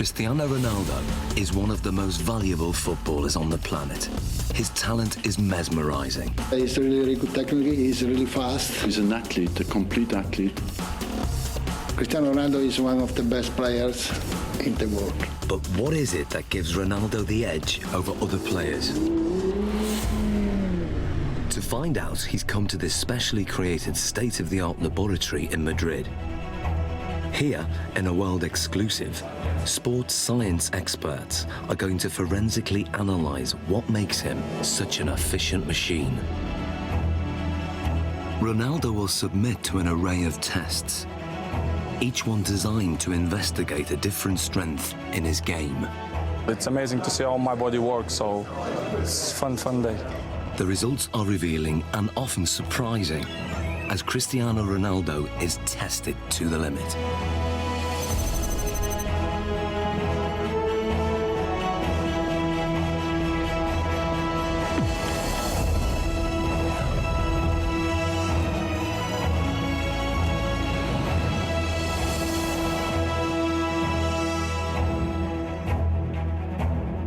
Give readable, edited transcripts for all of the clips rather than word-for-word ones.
Cristiano Ronaldo is one of the most valuable footballers on the planet. His talent is mesmerizing. He's really good technically, he's really fast. He's an athlete, a complete athlete. Cristiano Ronaldo is one of the best players in the world. But what is it that gives Ronaldo the edge over other players? To find out, he's come to this specially created state-of-the-art laboratory in Madrid. Here, in a world exclusive, sports science experts are going to forensically analyze what makes him such an efficient machine. Ronaldo will submit to an array of tests, each one designed to investigate a different strength in his game. It's amazing to see how my body works, so it's a fun day. The results are revealing and often surprising, as Cristiano Ronaldo is tested to the limit.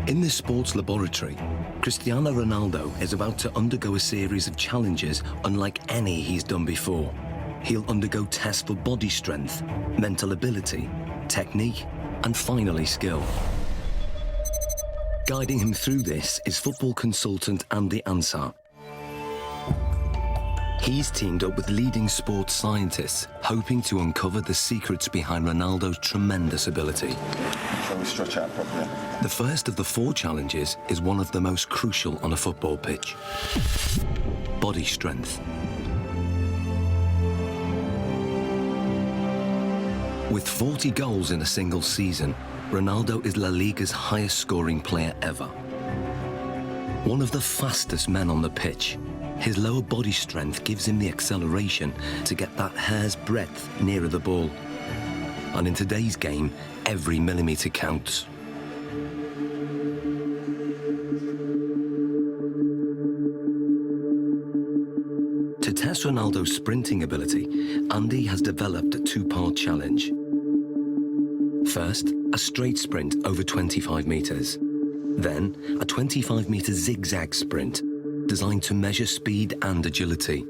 In this sports laboratory, Cristiano Ronaldo is about to undergo a series of challenges unlike any he's done before. He'll undergo tests for body strength, mental ability, technique, and finally skill. Guiding him through this is football consultant Andy Ansar. He's teamed up with leading sports scientists, hoping to uncover the secrets behind Ronaldo's tremendous ability. Shall we stretch out properly? The first of the 4 challenges is one of the most crucial on a football pitch: body strength. With 40 goals in a single season, Ronaldo is La Liga's highest scoring player ever. One of the fastest men on the pitch, his lower body strength gives him the acceleration to get that hair's breadth nearer the ball. And in today's game, every millimetre counts. To test Ronaldo's sprinting ability, Andy has developed a 2-part challenge. First, a straight sprint over 25 metres. Then, a 25-metre zigzag sprint, designed to measure speed and agility.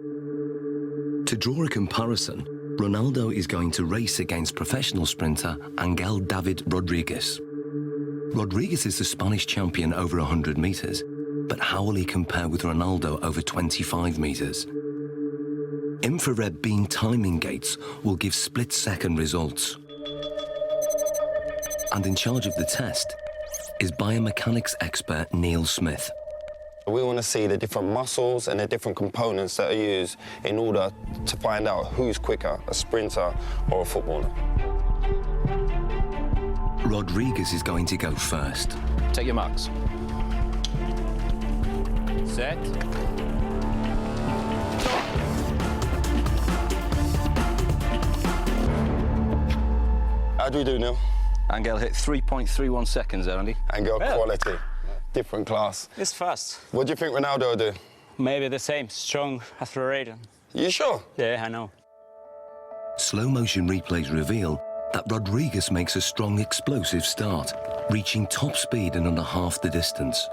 To draw a comparison, Ronaldo is going to race against professional sprinter Angel David Rodriguez. Rodriguez is the Spanish champion over 100 metres, but how will he compare with Ronaldo over 25 metres? Infrared beam timing gates will give split-second results. And in charge of the test is biomechanics expert Neil Smith. We want to see the different muscles and the different components that are used in order to find out who's quicker, a sprinter or a footballer. Rodriguez is going to go first. Take your marks. Set. How do we do, Neil? Angel hit 3.31 seconds there, Andy. Angel Well. quality, different class. It's fast. What do you think Ronaldo will do? Maybe the same, strong, accelerated. You sure? Yeah, I know. Slow-motion replays reveal that Rodriguez makes a strong, explosive start, reaching top speed in under half the distance.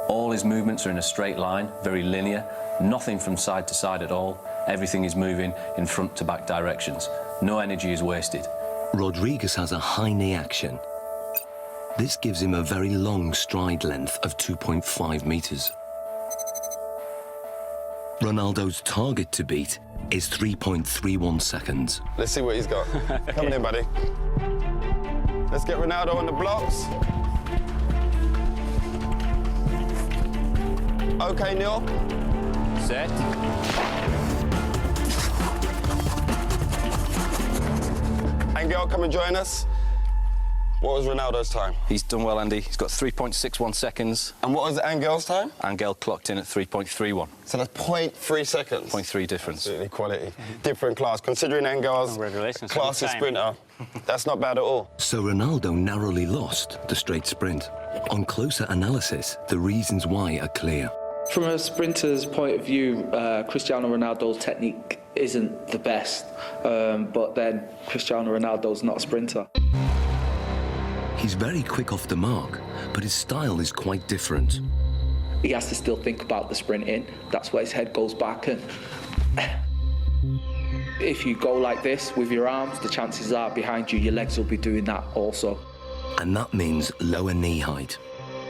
All his movements are in a straight line, very linear, nothing from side to side at all. Everything is moving in front to back directions. No energy is wasted. Rodriguez has a high knee action. This gives him a very long stride length of 2.5 metres. Ronaldo's target to beat is 3.31 seconds. Let's see what he's got. Come on in, buddy. Let's get Ronaldo on the blocks. Okay, Neil. Set. Angel, come and join us. What was Ronaldo's time? He's done well, Andy. He's got 3.61 seconds. And what was Angel's time? Angel clocked in at 3.31. So that's 0.3 seconds. 0.3 difference. Absolutely quality. Different class. Considering Angel's Congratulations. classy Good time. sprinter, that's not bad at all. So Ronaldo narrowly lost the straight sprint. On closer analysis, the reasons why are clear. From a sprinter's point of view, Cristiano Ronaldo's technique isn't the best, but then Cristiano Ronaldo's not a sprinter. He's very quick off the mark, but his style is quite different. He has to still think about the sprinting. That's where his head goes back. And if you go like this with your arms, the chances are behind you, your legs will be doing that also. And that means lower knee height.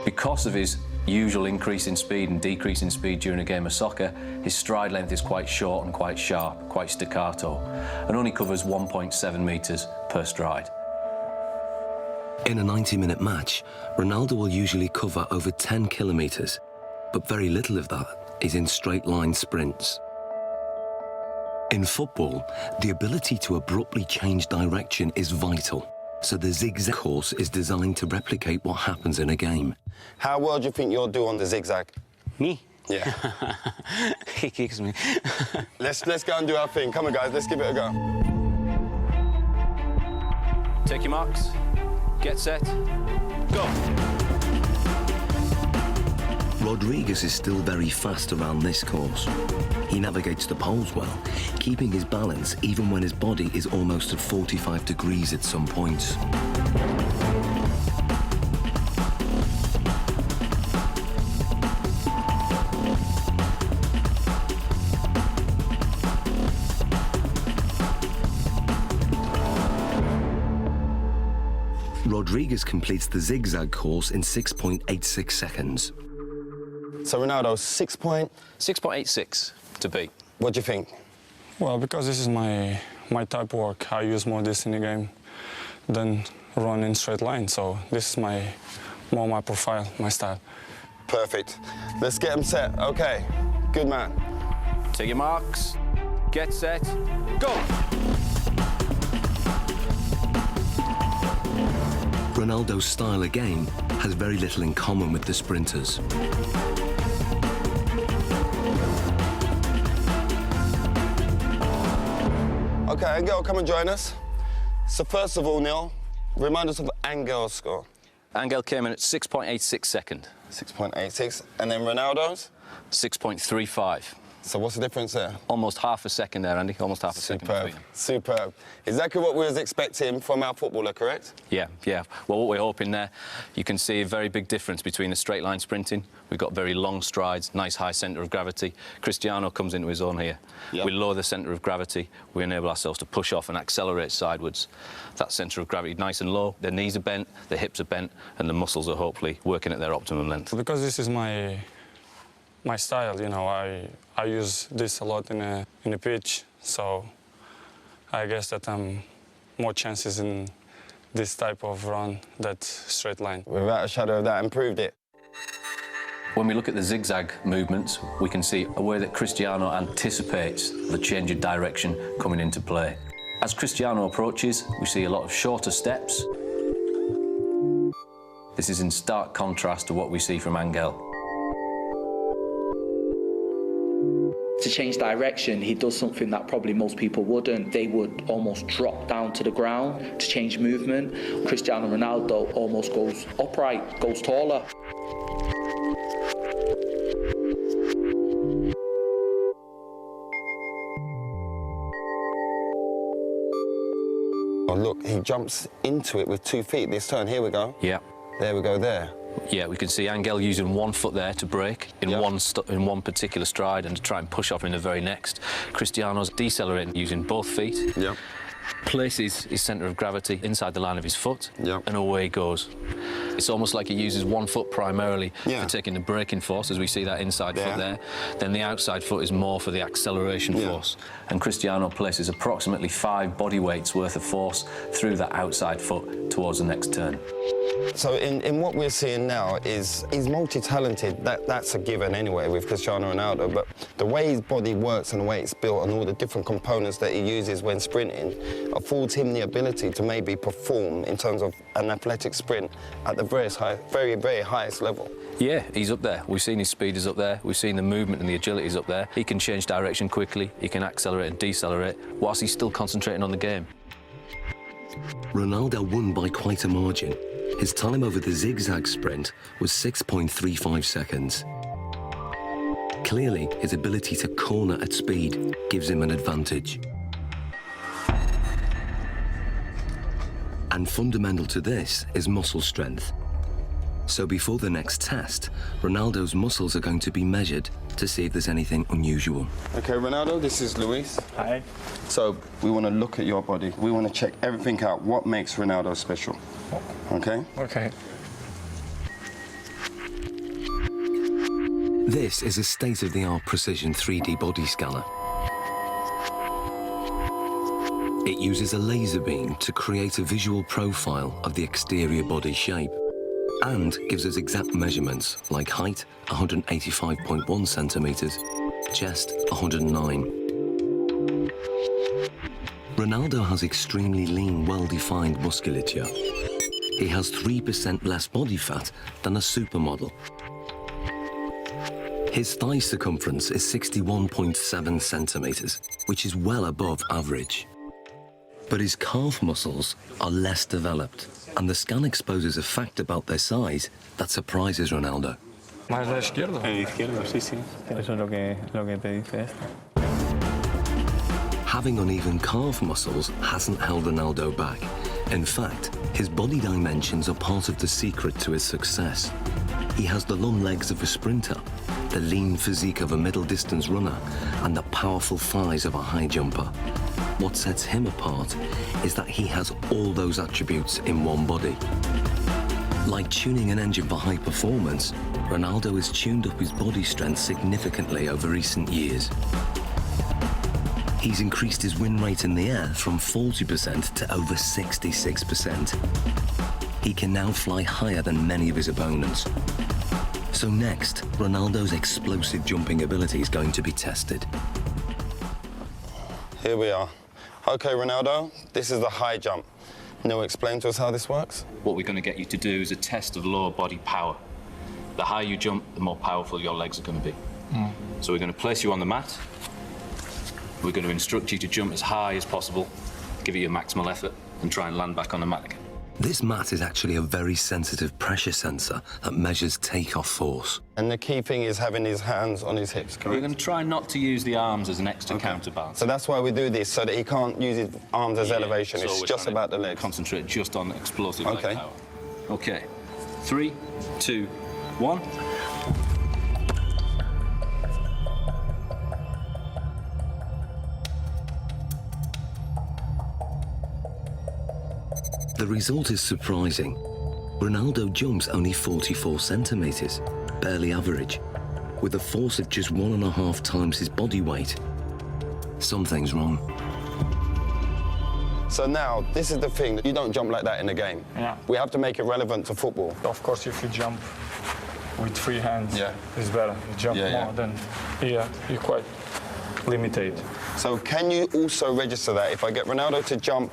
Because of his usual increase in speed and decrease in speed during a game of soccer, his stride length is quite short and quite sharp, quite staccato, and only covers 1.7 metres per stride. In a 90-minute match, Ronaldo will usually cover over 10 kilometres, but very little of that is in straight-line sprints. In football, the ability to abruptly change direction is vital, so the zigzag course is designed to replicate what happens in a game. How well do you think you'll do on the zigzag? Me? Yeah. He kicks me. Let's go and do our thing. Come on, guys, let's give it a go. Take your marks. Get set. Go. Rodriguez is still very fast around this course. He navigates the poles well, keeping his balance even when his body is almost at 45 degrees at some points. Rodriguez completes the zigzag course in 6.86 seconds. So Ronaldo, 6.86 to beat. What do you think? Well, because this is my type of work, I use more this in the game than run in straight line. So this is more my profile, my style. Perfect. Let's get him set. Okay, good man. Take your marks. Get set. Go. Ronaldo's style again has very little in common with the sprinters. Okay, Angel, come and join us. So first of all, Neil, remind us of Angel's score. Angel came in at 6.86 second. 6.86, and then Ronaldo's? 6.35. So what's the difference there? Almost half a second there, Andy. Almost half a second Superb, between them. superb. Exactly what we was expecting from our footballer, correct? Yeah. Well, what we're hoping there, you can see a very big difference between the straight line sprinting. We've got very long strides, nice high centre of gravity. Cristiano comes into his own here. Yep. We lower the centre of gravity. We enable ourselves to push off and accelerate sidewards. That centre of gravity nice and low. The knees are bent, the hips are bent, and the muscles are hopefully working at their optimum length. Because this is my style, you know, I use this a lot in a pitch, so I guess that I'm more chances in this type of run that straight line. Without a shadow of that, improved it. When we look at the zigzag movements, we can see a way that Cristiano anticipates the change of direction coming into play. As Cristiano approaches, we see a lot of shorter steps. This is in stark contrast to what we see from Angel. To change direction, he does something that probably most people wouldn't. They would almost drop down to the ground to change movement. Cristiano Ronaldo almost goes upright, goes taller. Oh, look, he jumps into it with 2 feet this turn. Here we go. Yeah. There we go, there. Yeah, we can see Angel using 1 foot there to break in one particular stride and to try and push off in the very next. Cristiano's decelerating using both feet. Yep. Places his centre of gravity inside the line of his foot, Yep. and away he goes. It's almost like he uses 1 foot primarily Yeah. for taking the braking force, as we see that inside foot there. Then the outside foot is more for the acceleration force. And Cristiano places approximately 5 body weights worth of force through that outside foot towards the next turn. So in what we're seeing now is he's multi-talented. That's a given anyway with Cristiano Ronaldo, but the way his body works and the way it's built and all the different components that he uses when sprinting affords him the ability to maybe perform in terms of an athletic sprint at the very, very highest level. Yeah, he's up there. We've seen his speed is up there. We've seen the movement and the agility is up there. He can change direction quickly. He can accelerate and decelerate whilst he's still concentrating on the game. Ronaldo won by quite a margin. His time over the zigzag sprint was 6.35 seconds. clearly, his ability to corner at speed gives him an advantage. And fundamental to this is muscle strength. So before the next test, Ronaldo's muscles are going to be measured to see if there's anything unusual. Okay, Ronaldo, this is Luis. Hi. So we want to look at your body. We want to check everything out. What makes Ronaldo special? Okay? Okay. This is a state-of-the-art precision 3D body scanner. It uses a laser beam to create a visual profile of the exterior body shape and gives us exact measurements like height, 185.1 centimeters, chest, 109. Ronaldo has extremely lean, well-defined musculature. He has 3% less body fat than a supermodel. His thigh circumference is 61.7 centimeters, which is well above average. But his calf muscles are less developed, and the scan exposes a fact about their size that surprises Ronaldo. ¿Más la izquierda? Izquierdo, sí, sí. Eso es lo que te dice esto. Having uneven calf muscles hasn't held Ronaldo back. In fact, his body dimensions are part of the secret to his success. He has the long legs of a sprinter, the lean physique of a middle-distance runner, and the powerful thighs of a high jumper. What sets him apart is that he has all those attributes in one body. Like tuning an engine for high performance, Ronaldo has tuned up his body strength significantly over recent years. He's increased his win rate in the air from 40% to over 66%. He can now fly higher than many of his opponents. So next, Ronaldo's explosive jumping ability is going to be tested. Here we are. Okay, Ronaldo, this is the high jump. Now explain to us how this works. What we're going to get you to do is a test of lower body power. The higher you jump, the more powerful your legs are going to be. So we're going to place you on the mat. We're going to instruct you to jump as high as possible, give it your maximal effort, and try and land back on the mat again. This mat is actually a very sensitive pressure sensor that measures takeoff force. And the key thing is having his hands on his hips, correct? We're going to try not to use the arms as an extra counterbalance. So that's why we do this, so that he can't use his arms as elevation. So It's we're just trying about to the legs. Concentrate just on explosive leg Okay. power. Okay. 3, 2, 1. The result is surprising. Ronaldo jumps only 44 centimeters, barely average, with a force of just 1.5 times his body weight. Something's wrong. So now, this is the thing, that you don't jump like that in the game. Yeah. We have to make it relevant to football. Of course, if you jump with free hands, Yeah. it's better. You jump Yeah, more, then you're quite limited. So can you also register that? If I get Ronaldo to jump,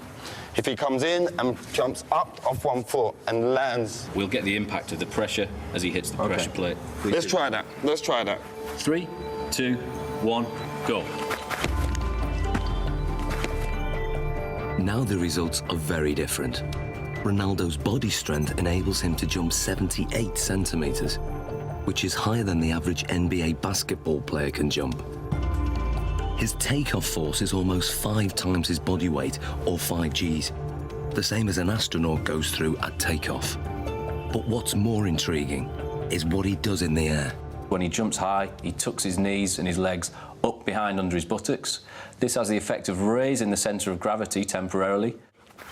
if he comes in and jumps up off one foot and lands. We'll get the impact of the pressure as he hits the pressure plate. Let's try that. Let's try that. 3, 2, 1, go. Now the results are very different. Ronaldo's body strength enables him to jump 78 centimeters, which is higher than the average NBA basketball player can jump. His takeoff force is almost 5 times his body weight, or 5 Gs, the same as an astronaut goes through at takeoff. But what's more intriguing is what he does in the air. When he jumps high, he tucks his knees and his legs up behind under his buttocks. This has the effect of raising the centre of gravity temporarily,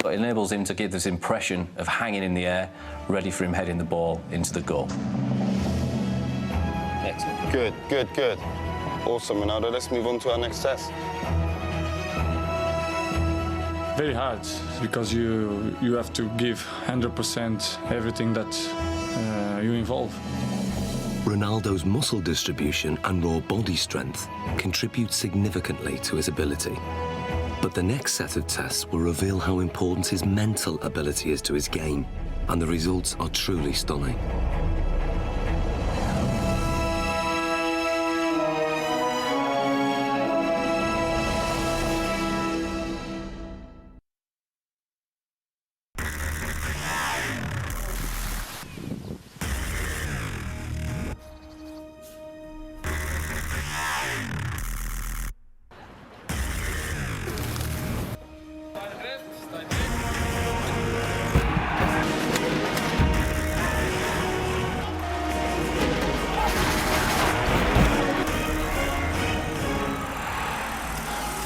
but enables him to give this impression of hanging in the air, ready for him heading the ball into the goal. Excellent. Good, good, good. Awesome, Ronaldo. Let's move on to our next test. Very hard, because you have to give 100% everything that you involve. Ronaldo's muscle distribution and raw body strength contribute significantly to his ability. But the next set of tests will reveal how important his mental ability is to his game, and the results are truly stunning.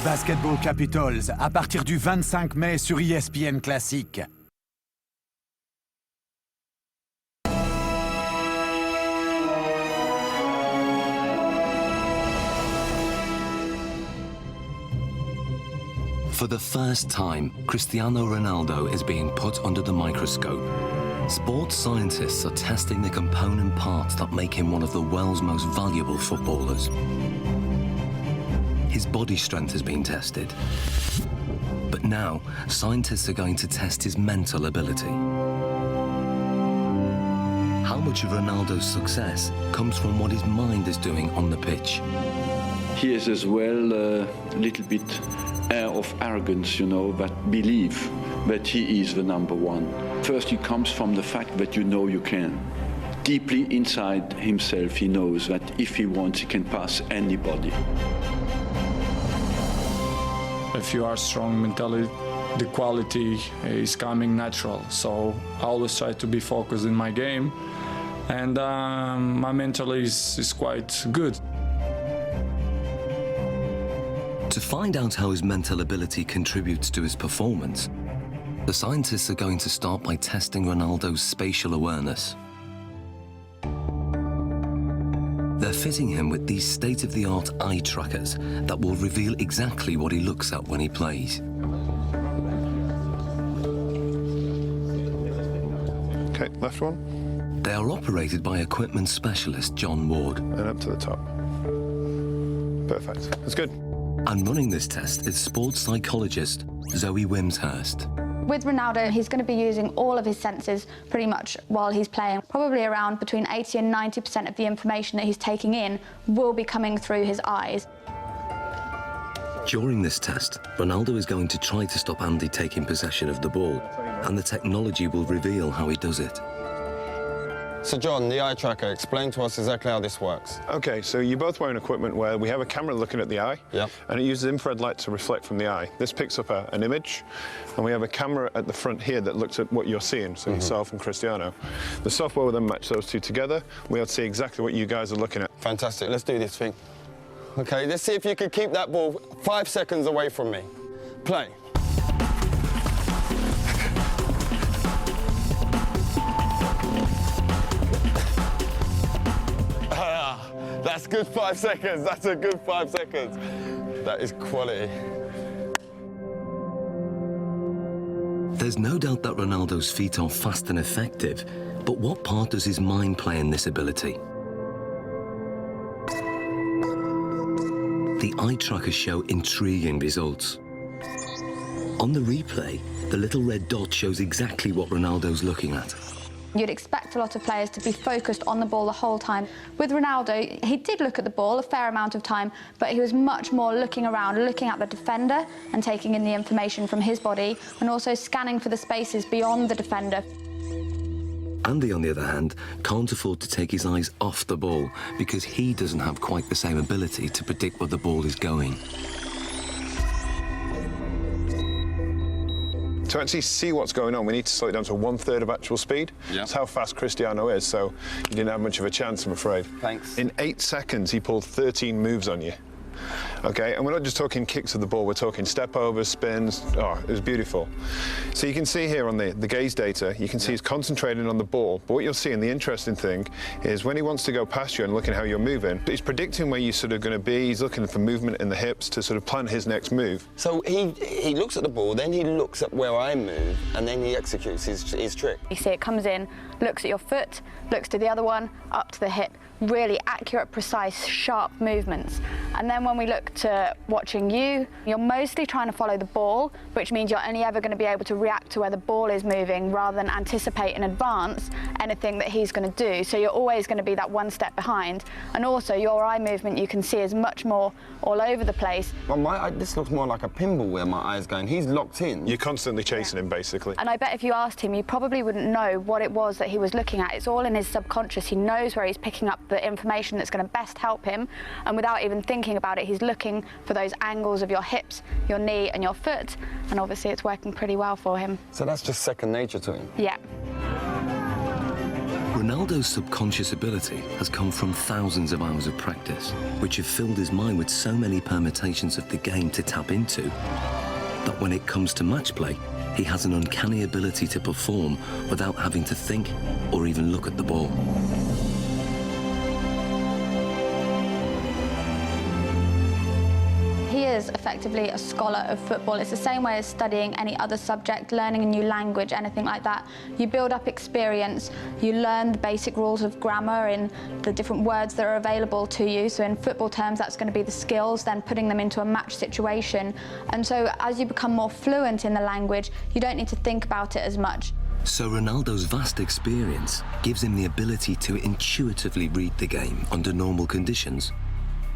Basketball Capitals, à partir du 25 mai sur ESPN Classique. For the first time, Cristiano Ronaldo is being put under the microscope. Sports scientists are testing the component parts that make him one of the world's most valuable footballers. His body strength has been tested. But now, scientists are going to test his mental ability. How much of Ronaldo's success comes from what his mind is doing on the pitch? He is as well a little bit air of arrogance, you know, that believe that he is the number one. First, it comes from the fact that you know you can. Deeply inside himself, he knows that if he wants, he can pass anybody. If you are strong mentally, the quality is coming natural. So I always try to be focused in my game, and my mental is quite good. To find out how his mental ability contributes to his performance, the scientists are going to start by testing Ronaldo's spatial awareness. They're fitting him with these state-of-the-art eye trackers that will reveal exactly what he looks at when he plays. Okay, left one. They are operated by equipment specialist John Ward. And up to the top. Perfect. That's good. And running this test is sports psychologist Zoe Wimshurst. With Ronaldo, he's going to be using all of his senses pretty much while he's playing. Probably around between 80 and 90% of the information that he's taking in will be coming through his eyes. During this test, Ronaldo is going to try to stop Andy taking possession of the ball, and the technology will reveal how he does it. So John, the eye tracker, explain to us exactly how this works. Okay, so you're both wearing equipment where we have a camera looking at the eye, and it uses infrared light to reflect from the eye. This picks up an image, and we have a camera at the front here that looks at what you're seeing, so yourself and Cristiano. The software will then match those two together. We'll see exactly what you guys are looking at. Fantastic, let's do this thing. Okay, let's see if you can keep that ball 5 seconds away from me. Play. That's good 5 seconds. That's a good 5 seconds. That is quality. There's no doubt that Ronaldo's feet are fast and effective, but what part does his mind play in this ability? The eye trackers show intriguing results. On the replay, the little red dot shows exactly what Ronaldo's looking at. You'd expect a lot of players to be focused on the ball the whole time. With Ronaldo, he did look at the ball a fair amount of time, but he was much more looking around, looking at the defender and taking in the information from his body, and also scanning for the spaces beyond the defender. Andy, on the other hand, can't afford to take his eyes off the ball because he doesn't have quite the same ability to predict where the ball is going. To actually see what's going on, we need to slow it down to 1/3 of actual speed. That's how fast Cristiano is, so you didn't have much of a chance, I'm afraid. Thanks. In 8 seconds, he pulled 13 moves on you. Okay, and we're not just talking kicks of the ball, we're talking step overs, spins. Oh, it was beautiful. So you can see here on the gaze data, you can see he's concentrating on the ball, but what you'll see, and the interesting thing, is when he wants to go past you and looking how you're moving, he's predicting where you're sort of going to be, he's looking for movement in the hips to sort of plan his next move. So he looks at the ball, then he looks at where I move, and then he executes his trick. You see it comes in, looks at your foot, looks to the other one, up to the hip. Really accurate, precise, sharp movements. And then when we look to watching you, you're mostly trying to follow the ball, which means you're only ever going to be able to react to where the ball is moving rather than anticipate in advance anything that he's going to do. So you're always going to be that one step behind. And also your eye movement you can see is much more all over the place. Well, this looks more like a pinball where my eye's going. He's locked in. You're constantly chasing him, basically. And I bet if you asked him, you probably wouldn't know what it was that he was looking at. It's all in his subconscious. He knows where he's picking up the information that's going to best help him, and without even thinking about it, he's looking for those angles of your hips, your knee and your foot, and obviously it's working pretty well for him. So that's just second nature to him? Yeah. Ronaldo's subconscious ability has come from thousands of hours of practice, which have filled his mind with so many permutations of the game to tap into, that when it comes to match play, he has an uncanny ability to perform without having to think or even look at the ball. He is effectively a scholar of football. It's the same way as studying any other subject, learning a new language, anything like that. You build up experience, you learn the basic rules of grammar in the different words that are available to you. So in football terms, that's going to be the skills, then putting them into a match situation. And so as you become more fluent in the language, you don't need to think about it as much. So Ronaldo's vast experience gives him the ability to intuitively read the game under normal conditions.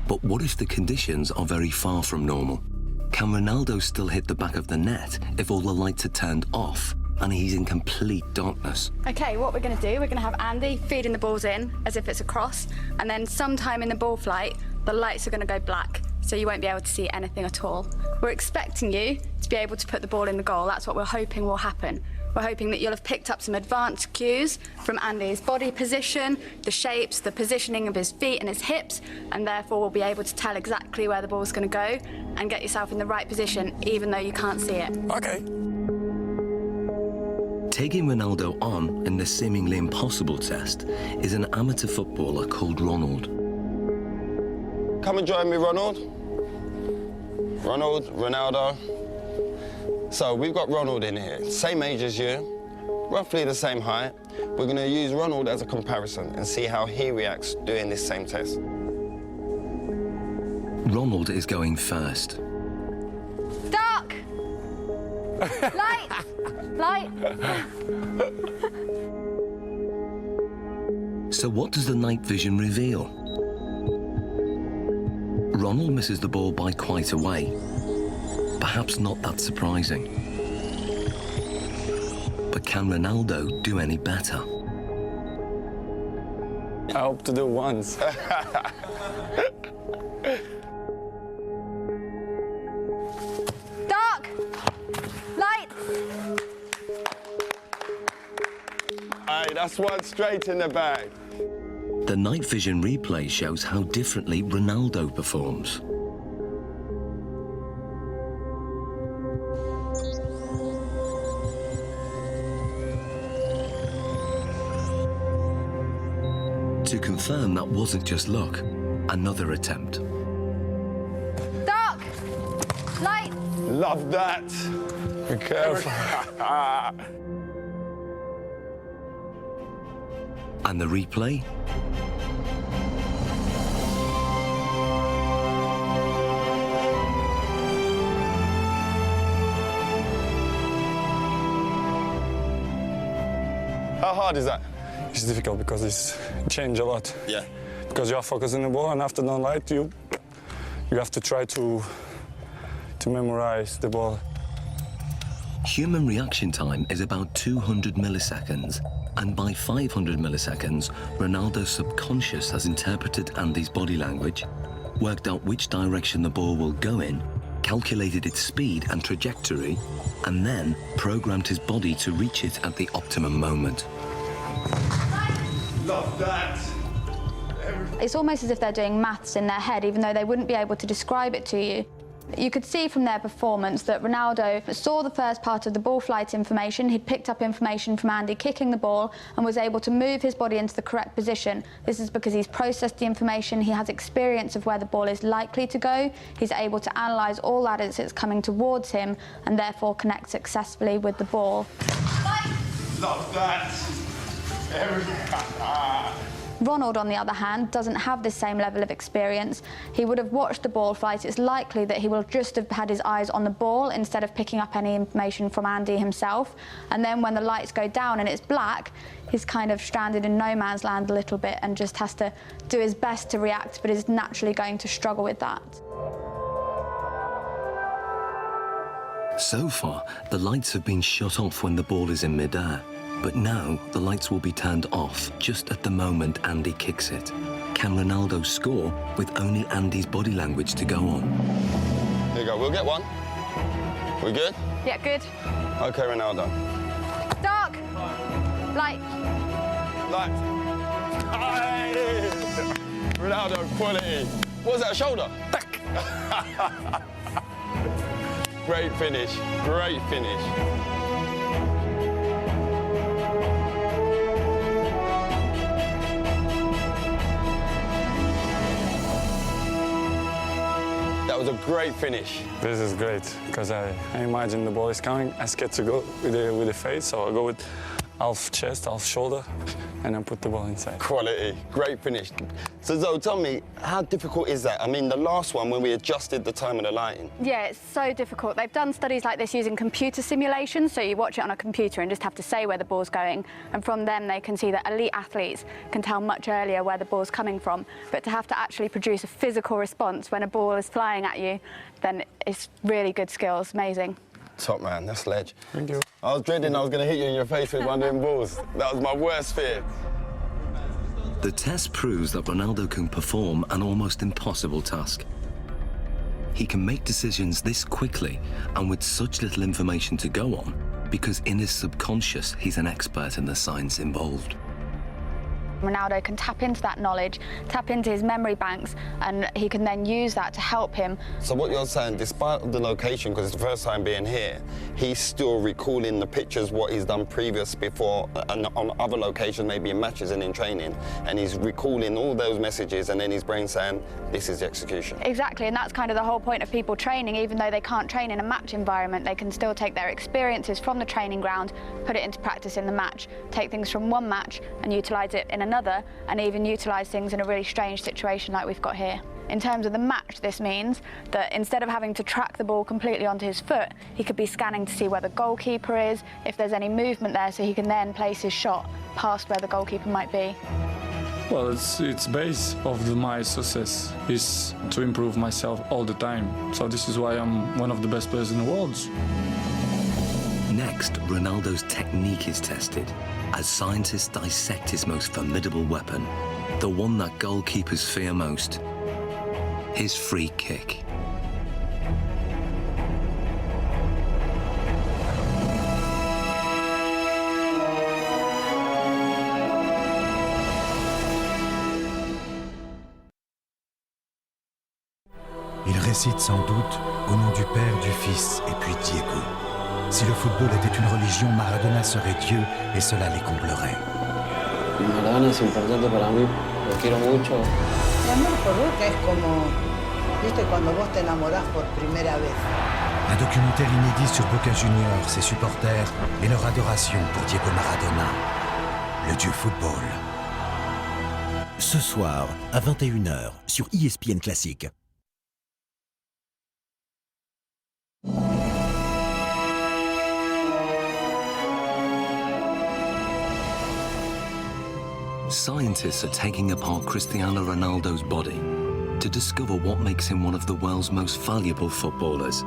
But what if the conditions are very far from normal? Can Ronaldo still hit the back of the net if all the lights are turned off and he's in complete darkness? Okay, what we're going to do, we're going to have Andy feeding the balls in as if it's a cross, and then sometime in the ball flight, the lights are going to go black, so you won't be able to see anything at all. We're expecting you to be able to put the ball in the goal. That's what we're hoping will happen. We're hoping that you'll have picked up some advanced cues from Andy's body position, the shapes, the positioning of his feet and his hips, and therefore will be able to tell exactly where the ball's going to go and get yourself in the right position, even though you can't see it. Okay. Taking Ronaldo on in the seemingly impossible test is an amateur footballer called Ronald. Come and join me, Ronald. Ronaldo. So we've got Ronald in here, same age as you, roughly the same height. We're going to use Ronald as a comparison and see how he reacts doing this same test. Ronald is going first. Dark! Light! Light! So what does the night vision reveal? Ronald misses the ball by quite a way. Perhaps not that surprising. But can Ronaldo do any better? I hope to do once. Dark! Light! Aye, that's one straight in the bag. The night vision replay shows how differently Ronaldo performs. To confirm that wasn't just luck, another attempt. Dark! Light! Love that. Be careful. And the replay? How hard is that? It's difficult because it's changed a lot. Yeah. Because you are focusing the ball, and after the light, you have to try to memorize the ball. Human reaction time is about 200 milliseconds, and by 500 milliseconds, Ronaldo's subconscious has interpreted Andy's body language, worked out which direction the ball will go in, calculated its speed and trajectory, and then programmed his body to reach it at the optimum moment. Love that. It's almost as if they're doing maths in their head, even though they wouldn't be able to describe it to you. You could see from their performance that Ronaldo saw the first part of the ball flight information. He'd picked up information from Andy kicking the ball and was able to move his body into the correct position. This is because he's processed the information, he has experience of where the ball is likely to go, he's able to analyse all that as it's coming towards him and therefore connect successfully with the ball. Love that. Ronald, on the other hand, doesn't have the same level of experience. He would have watched the ball flight. It's likely that he will just have had his eyes on the ball instead of picking up any information from Andy himself. And then when the lights go down and it's black, he's kind of stranded in no man's land a little bit and just has to do his best to react, but is naturally going to struggle with that. So far, the lights have been shut off when the ball is in midair. But now, the lights will be turned off just at the moment Andy kicks it. Can Ronaldo score with only Andy's body language to go on? Here you go, we'll get one. We good? Yeah, good. Okay, Ronaldo. Dark! Light! Like, Ronaldo quality. What was that, shoulder? Great finish, great finish. That was a great finish. This is great, because I imagine the ball is coming. I scared to go with the fade, so I go with half chest, half shoulder, and then put the ball inside. Quality, great finish. So Zoe, tell me, how difficult is that? I mean, the last one, when we adjusted the time of the lighting. Yeah, it's so difficult. They've done studies like this using computer simulations, so you watch it on a computer and just have to say where the ball's going, and from them they can see that elite athletes can tell much earlier where the ball's coming from. But to have to actually produce a physical response when a ball is flying at you, then it's really good skills, amazing. Top man, that's ledge. Thank you. I was dreading I was going to hit you in your face with one of them balls. That was my worst fear. The test proves that Ronaldo can perform an almost impossible task. He can make decisions this quickly and with such little information to go on, because in his subconscious, he's an expert in the science involved. Ronaldo can tap into that knowledge, tap into his memory banks, and he can then use that to help him. So what you're saying, despite the location, because it's the first time being here, he's still recalling the pictures, what he's done previous before, and on other locations, maybe in matches and in training, and he's recalling all those messages, and then his brain saying, this is the execution. Exactly, and that's kind of the whole point of people training. Even though they can't train in a match environment, they can still take their experiences from the training ground, put it into practice in the match, take things from one match and utilise it in another, and even utilise things in a really strange situation like we've got here. In terms of the match, this means that instead of having to track the ball completely onto his foot, he could be scanning to see where the goalkeeper is, if there's any movement there, so he can then place his shot past where the goalkeeper might be. Well, it's base of my success is to improve myself all the time. So this is why I'm one of the best players in the world. Next, Ronaldo's technique is tested as scientists dissect his most formidable weapon, the one that goalkeepers fear most, his free kick. Il récite sans doute au nom du Père, du Fils et puis Diego. Si le football était une religion, Maradona serait Dieu et cela les comblerait. Maradona es importante para mí, lo quiero mucho. Mi amor por Boca es como, viste, cuando vos te enamorás por primera vez. Un documentaire inédit sur Boca Juniors, ses supporters et leur adoration pour Diego Maradona, le dieu football. Ce soir, à 21h, sur ESPN Classique. Scientists are taking apart Cristiano Ronaldo's body to discover what makes him one of the world's most valuable footballers.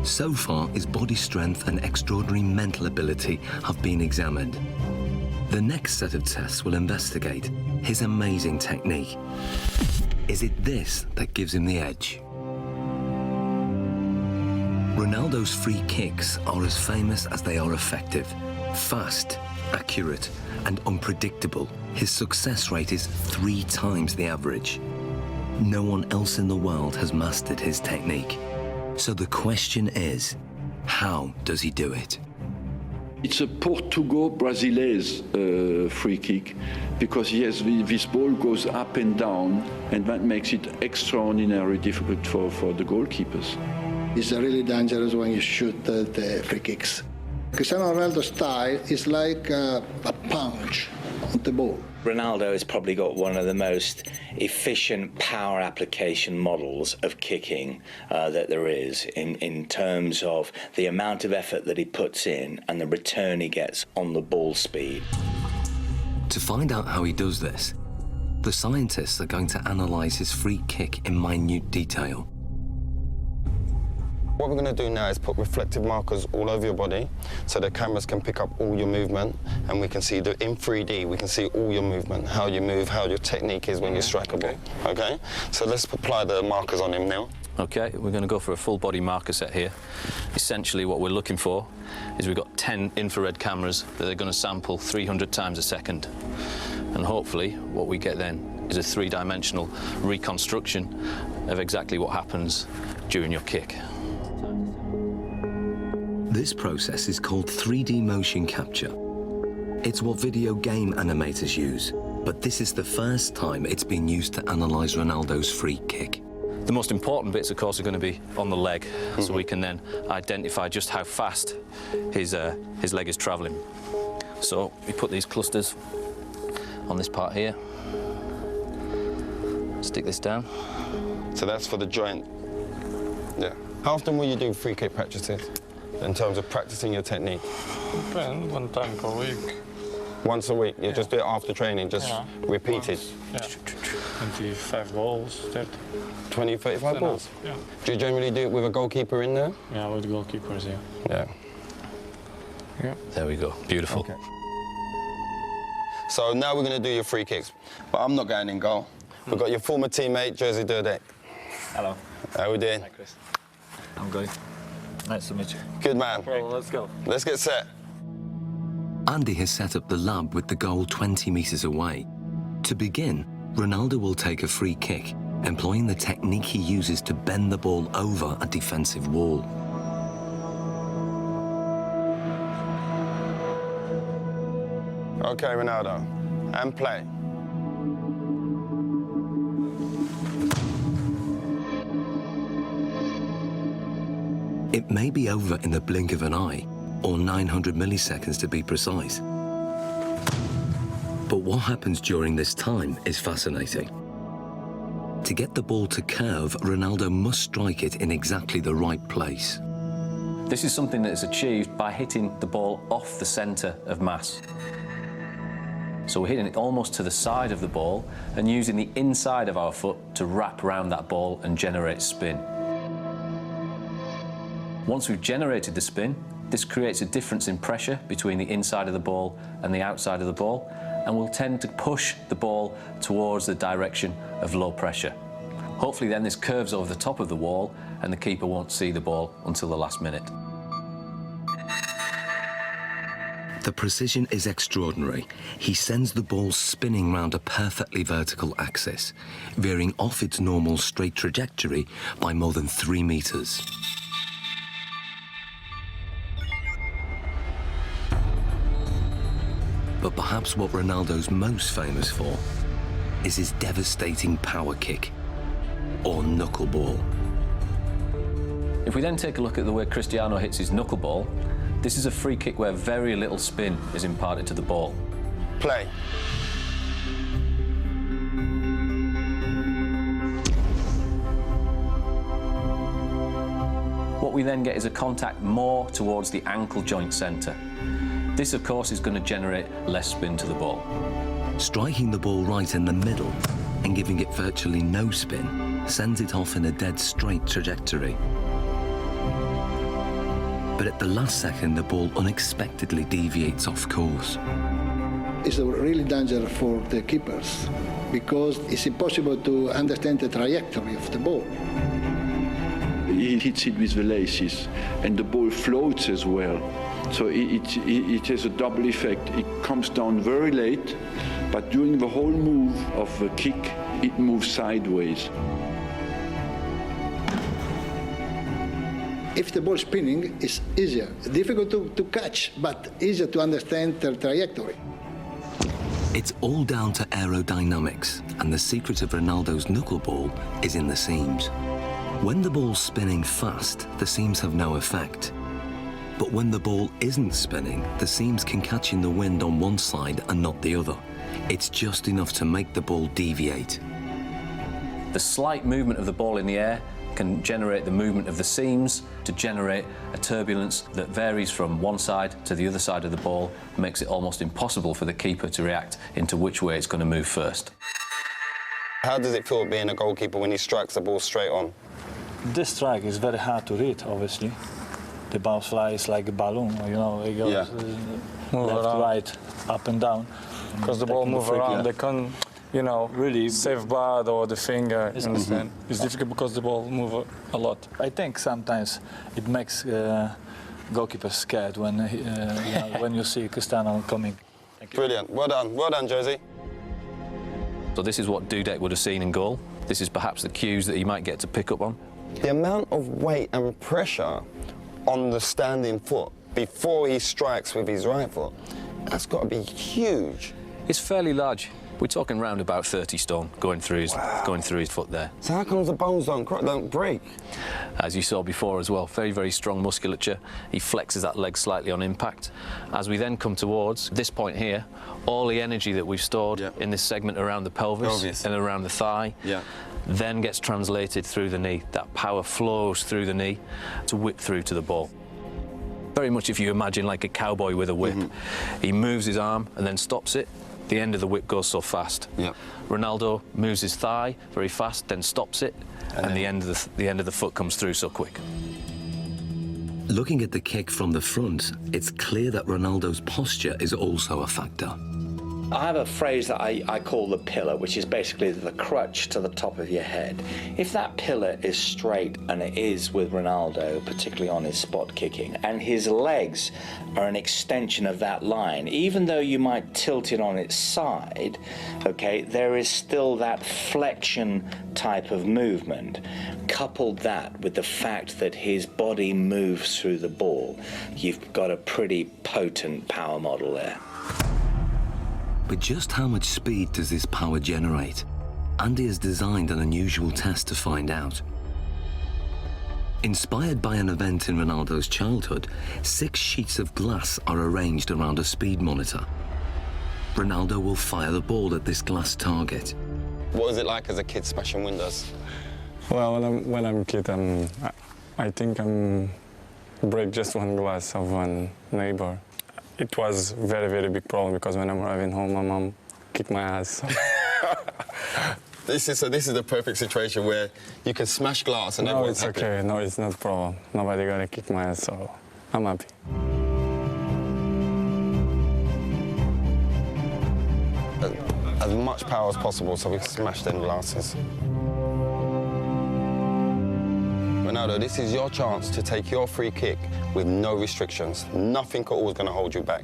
So far, his body strength and extraordinary mental ability have been examined. The next set of tests will investigate his amazing technique. Is it this that gives him the edge? Ronaldo's free kicks are as famous as they are effective. Fast, accurate, and unpredictable. His success rate is 3 times the average. No one else in the world has mastered his technique. So the question is, how does he do it? It's a Portugal-Brazilese free kick, because yes, this ball goes up and down, and that makes it extraordinarily difficult for the goalkeepers. It's really dangerous when you shoot the free kicks. Cristiano Ronaldo's style is like a punch on the ball. Ronaldo has probably got one of the most efficient power application models of kicking that there is in terms of the amount of effort that he puts in and the return he gets on the ball speed. To find out how he does this, the scientists are going to analyse his free kick in minute detail. What we're going to do now is put reflective markers all over your body so the cameras can pick up all your movement, and we can see in 3D, we can see all your movement, how you move, how your technique is when you strike a ball. Okay? So let's apply the markers on him now. Okay, we're going to go for a full body marker set here. Essentially what we're looking for is we've got 10 infrared cameras that are going to sample 300 times a second. And hopefully what we get then is a three-dimensional reconstruction of exactly what happens during your kick. This process is called 3D motion capture. It's what video game animators use, but this is the first time it's been used to analyse Ronaldo's free kick. The most important bits, of course, are going to be on the leg, so we can then identify just how fast his leg is travelling. So we put these clusters on this part here. Stick this down. So that's for the joint. Yeah. How often will you do free kick practices in terms of practicing your technique? Depends, 1 time per week. Once a week? You just do it after training, just repeated? Once. Yeah. 25 balls, 30. 20, 35 balls? Yeah. Do you generally do it with a goalkeeper in there? Yeah, with goalkeepers, yeah. Yeah. Yeah. There we go. Beautiful. Okay. So now we're going to do your free kicks, but I'm not going in goal. We've got your former teammate, Jerzy Dudek. Hello. How are we doing? Hi, Chris. I'm good. Nice to meet you. Good man. Well, let's go. Let's get set. Andy has set up the lab with the goal 20 metres away. To begin, Ronaldo will take a free kick, employing the technique he uses to bend the ball over a defensive wall. Okay, Ronaldo, and play. It may be over in the blink of an eye, or 900 milliseconds to be precise. But what happens during this time is fascinating. To get the ball to curve, Ronaldo must strike it in exactly the right place. This is something that is achieved by hitting the ball off the centre of mass. So we're hitting it almost to the side of the ball and using the inside of our foot to wrap around that ball and generate spin. Once we've generated the spin, this creates a difference in pressure between the inside of the ball and the outside of the ball, and will tend to push the ball towards the direction of low pressure. Hopefully then this curves over the top of the wall and the keeper won't see the ball until the last minute. The precision is extraordinary. He sends the ball spinning round a perfectly vertical axis, veering off its normal straight trajectory by more than 3 meters. But perhaps what Ronaldo's most famous for is his devastating power kick, or knuckleball. If we then take a look at the way Cristiano hits his knuckleball, this is a free kick where very little spin is imparted to the ball. Play. What we then get is a contact more towards the ankle joint centre. This, of course, is going to generate less spin to the ball. Striking the ball right in the middle and giving it virtually no spin sends it off in a dead straight trajectory. But at the last second, the ball unexpectedly deviates off course. It's a really danger for the keepers because it's impossible to understand the trajectory of the ball. He hits it with the laces, and the ball floats as well. So it has a double effect. It comes down very late, but during the whole move of the kick, it moves sideways. If the ball spinning, it's easier. Difficult to catch, but easier to understand the trajectory. It's all down to aerodynamics, and the secret of Ronaldo's knuckleball is in the seams. When the ball's spinning fast, the seams have no effect. But when the ball isn't spinning, the seams can catch in the wind on one side and not the other. It's just enough to make the ball deviate. The slight movement of the ball in the air can generate the movement of the seams to generate a turbulence that varies from one side to the other side of the ball, makes it almost impossible for the keeper to react into which way it's going to move first. How does it feel being a goalkeeper when he strikes the ball straight on? This strike is very hard to read, obviously. The ball flies like a balloon, you know, it goes left, right, up and down. Because the ball moves around, they can't, you know, really save bad or the finger, you understand? It's difficult because the ball moves a lot. I think sometimes it makes goalkeepers scared when, you know, when you see Cristiano coming. Brilliant. Well done, Jerzy. So this is what Dudek would have seen in goal. This is perhaps the cues that he might get to pick up on. The amount of weight and pressure on the standing foot before he strikes with his right foot, that's got to be huge. It's fairly large. We're talking round about 30 stone going through his foot there. So how come the bones don't break? As you saw before as well, very, very strong musculature. He flexes that leg slightly on impact. As we then come towards this point here, all the energy that we've stored in this segment around the pelvis and around the thigh then gets translated through the knee. That power flows through the knee to whip through to the ball. Very much if you imagine like a cowboy with a whip. He moves his arm and then stops it. The end of the whip goes so fast. Ronaldo moves his thigh very fast, then stops it, and the end of the foot comes through so quick. Looking at the kick from the front, it's clear that Ronaldo's posture is also a factor. I have a phrase that I call the pillar, which is basically the crutch to the top of your head. If that pillar is straight, and it is with Ronaldo, particularly on his spot kicking, and his legs are an extension of that line, even though you might tilt it on its side, okay, there is still that flexion type of movement. Coupled that with the fact that his body moves through the ball, you've got a pretty potent power model there. But just how much speed does this power generate? Andy has designed an unusual test to find out. Inspired by an event in Ronaldo's childhood, 6 sheets of glass are arranged around a speed monitor. Ronaldo will fire the ball at this glass target. What was it like as a kid smashing windows? Well, when I'm a kid, I think I break just one glass of one neighbor. It was a very, very big problem because when I'm arriving home, my mom kicked my ass. This is the perfect situation where you can smash glass and everyone's happy. No, it's okay. No, it's not a problem. Nobody gonna kick my ass, so I'm happy. As much power as possible so we can smash them glasses. Ronaldo, this is your chance to take your free kick with no restrictions. Nothing at all is going to hold you back.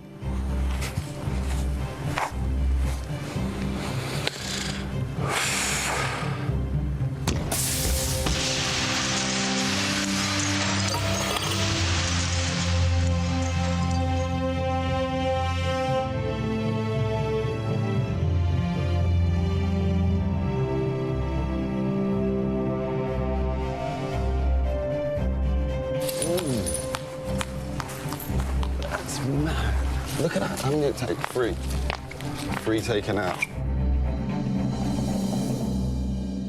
That's mad. Look at that. I'm going to take 3. 3 taken out.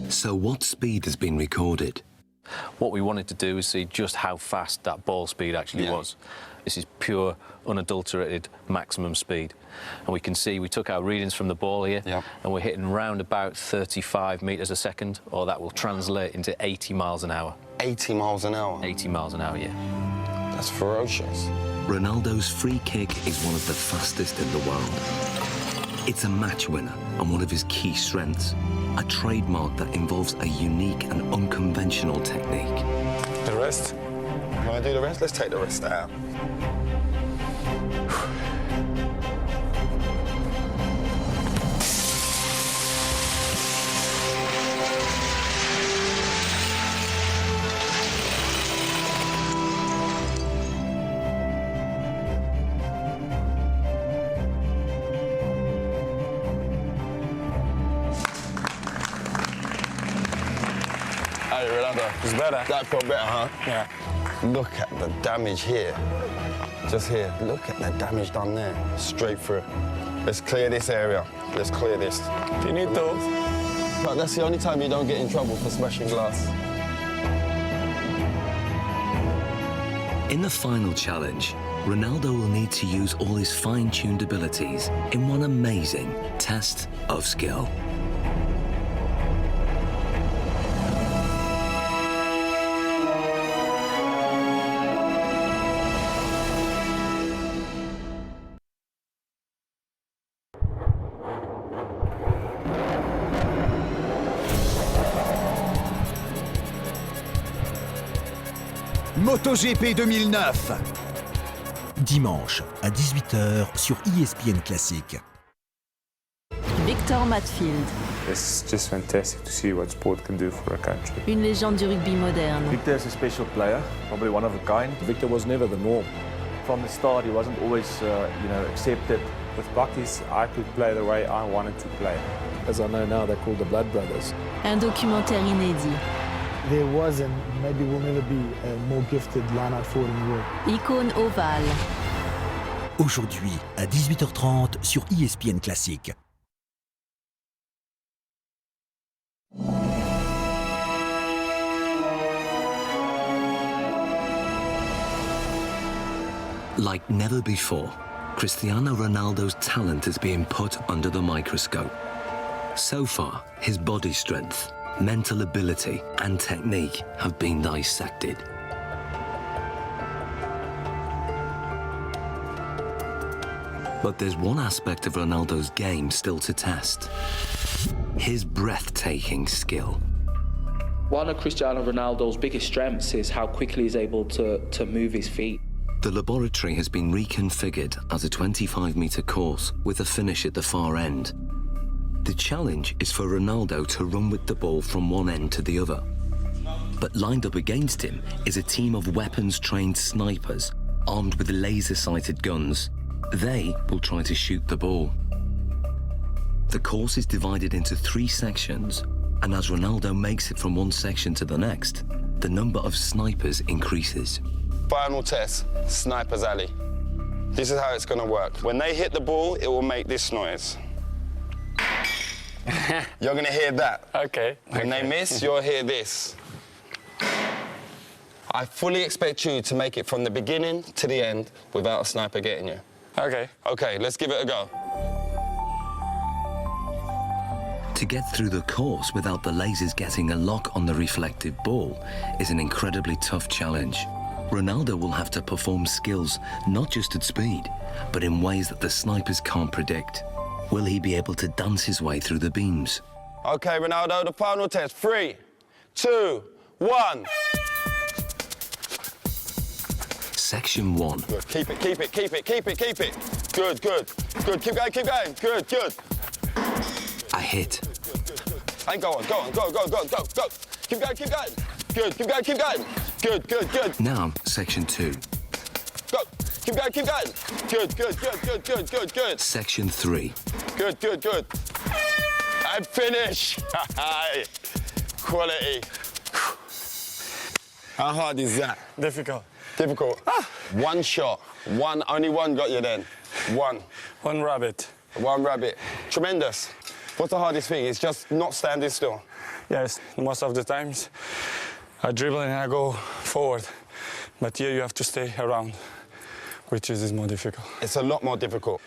So what speed has been recorded? What we wanted to do is see just how fast that ball speed actually was. This is pure, unadulterated maximum speed. And we can see we took our readings from the ball here, and we're hitting round about 35 metres a second, or that will translate into 80 miles an hour. 80 miles an hour? 80 miles an hour, yeah. That's ferocious. Ronaldo's free kick is one of the fastest in the world. It's a match winner and one of his key strengths, a trademark that involves a unique and unconventional technique. The rest? Want to do the rest? Let's take the rest out. Hey, Ronaldo. It's better. That felt better, huh? Yeah. Look at the damage here. Just here. Look at the damage done there. Straight through. Let's clear this area. Let's clear this. Finito. But that's the only time you don't get in trouble for smashing glass. In the final challenge, Ronaldo will need to use all his fine-tuned abilities in one amazing test of skill. MotoGP 2009. Dimanche à 18h sur ESPN Classique. Victor Matfield. It's just fantastic to see what sport can do for a country. Une légende du rugby moderne. Victor is a special player, probably one of a kind. Victor was never the norm. From the start, he wasn't always, accepted. With practice, I could play the way I wanted to play. As I know now, they're called the Blood Brothers. Un documentaire inédit. There was and maybe will never be a more gifted line-out forward in the world. Icône ovale. Aujourd'hui, à 18h30 sur ESPN Classique. Like never before, Cristiano Ronaldo's talent is being put under the microscope. So far, his body strength, mental ability, and technique have been dissected. But there's one aspect of Ronaldo's game still to test: his breathtaking skill. One of Cristiano Ronaldo's biggest strengths is how quickly he's able to move his feet. The laboratory has been reconfigured as a 25-metre course with a finish at the far end. The challenge is for Ronaldo to run with the ball from one end to the other. But lined up against him is a team of weapons-trained snipers armed with laser-sighted guns. They will try to shoot the ball. The course is divided into 3 sections, and as Ronaldo makes it from one section to the next, the number of snipers increases. Final test, Sniper's Alley. This is how it's gonna work. When they hit the ball, it will make this noise. You're gonna hear that. Okay. When they miss, you'll hear this. I fully expect you to make it from the beginning to the end without a sniper getting you. Okay. Okay, let's give it a go. To get through the course without the lasers getting a lock on the reflective ball is an incredibly tough challenge. Ronaldo will have to perform skills not just at speed, but in ways that the snipers can't predict. Will he be able to dance his way through the beams? Okay, Ronaldo, the final test. 3, 2, 1. Section 1. Good. Keep it, keep it, keep it, keep it, keep it. Good, good, good. Keep going, keep going. Good, good. A hit. And go on, go on, go, go, go, go, go. Keep going, keep going. Good, keep going, keep going. Good, good, good. Now, section 2. Go. Keep going, keep going. Good, good, good, good, good, good, good. Section 3. Good, good, good. And finish. Quality. How hard is that? Difficult. Difficult. One shot. Only one got you then. One. One rabbit. One rabbit. Tremendous. What's the hardest thing? It's just not standing still. Yes, most of the times I dribble and I go forward. But here you have to stay around, which is more difficult. It's a lot more difficult.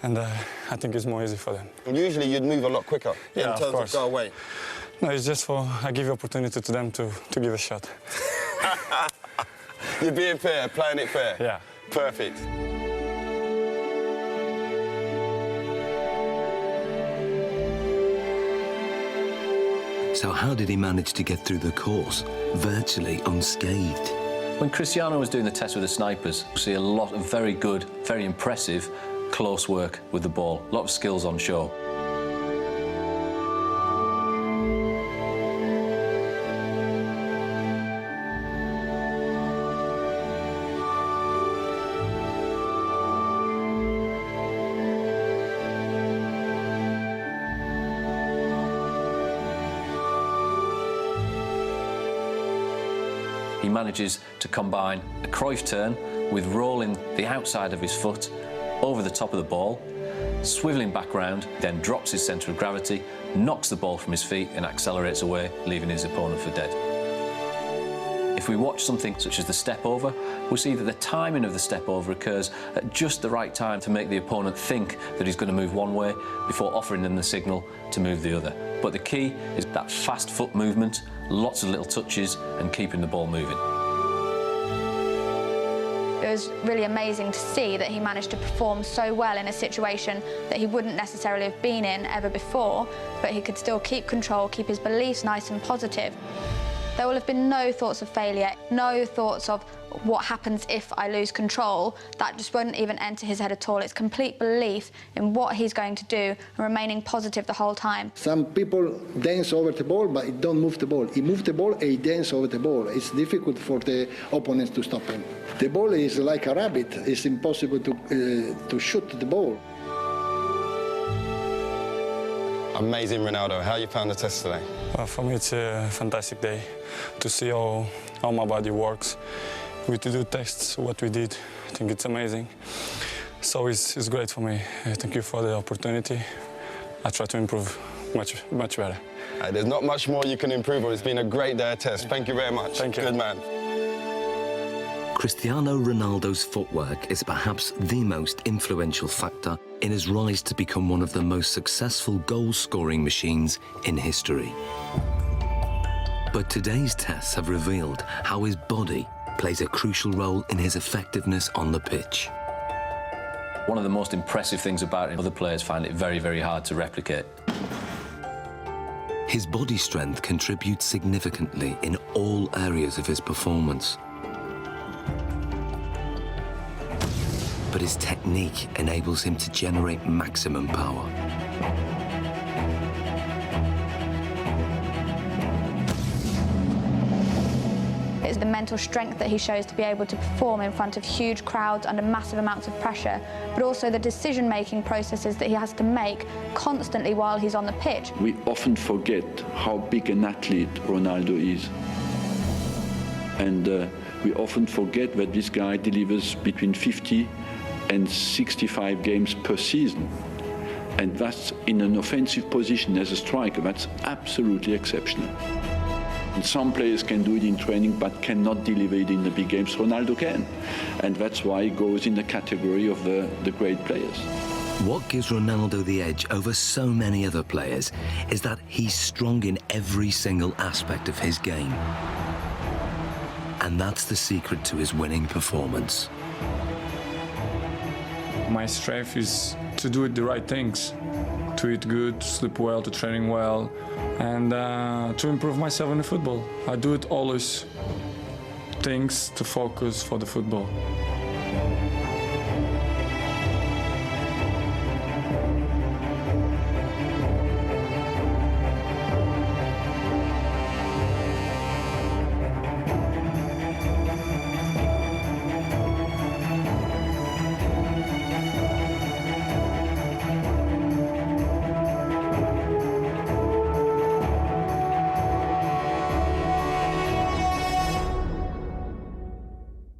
And I think it's more easy for them. Usually you'd move a lot quicker in terms of go away. No, it's just I give opportunity to them to give a shot. You're being fair, playing it fair. Yeah. Perfect. So how did he manage to get through the course, virtually unscathed? When Cristiano was doing the test with the snipers, we see a lot of very good, very impressive close work with the ball. A lot of skills on show. He manages to combine a Cruyff turn with rolling the outside of his foot over the top of the ball, swivelling back round, then drops his centre of gravity, knocks the ball from his feet and accelerates away, leaving his opponent for dead. If we watch something such as the step over, we'll see that the timing of the step over occurs at just the right time to make the opponent think that he's going to move one way before offering them the signal to move the other. But the key is that fast foot movement, lots of little touches and keeping the ball moving. It was really amazing to see that he managed to perform so well in a situation that he wouldn't necessarily have been in ever before, but he could still keep control, keep his beliefs nice and positive. there will have been no thoughts of failure, no thoughts of what happens if I lose control. That just won't even enter his head at all. It's complete belief in what he's going to do and remaining positive the whole time. Some people dance over the ball, but he don't move the ball. He moves the ball and he dances over the ball. It's difficult for the opponents to stop him. The ball is like a rabbit. It's impossible to shoot the ball. Amazing, Ronaldo. How you found the test today? For me, it's a fantastic day to see how my body works. We do tests, what we did. I think it's amazing. So it's great for me. Thank you for the opportunity. I try to improve much better. There's not much more you can improve on. It's been a great day of test. Thank you very much. Thank you. Good man. Cristiano Ronaldo's footwork is perhaps the most influential factor in his rise to become one of the most successful goal-scoring machines in history. But today's tests have revealed how his body plays a crucial role in his effectiveness on the pitch. One of the most impressive things about it, other players find it very, very hard to replicate. His body strength contributes significantly in all areas of his performance. But his technique enables him to generate maximum power. It's the mental strength that he shows to be able to perform in front of huge crowds under massive amounts of pressure, but also the decision-making processes that he has to make constantly while he's on the pitch. We often forget how big an athlete Ronaldo is. And we often forget that this guy delivers between 50 and 65 games per season. And that's in an offensive position as a striker. That's absolutely exceptional. And some players can do it in training but cannot deliver it in the big games. Ronaldo can. And that's why he goes in the category of the great players. What gives Ronaldo the edge over so many other players is that he's strong in every single aspect of his game. And that's the secret to his winning performance. My strength is to do the right things, to eat good, to sleep well, to training well, and to improve myself in the football. I do it always, things to focus for the football.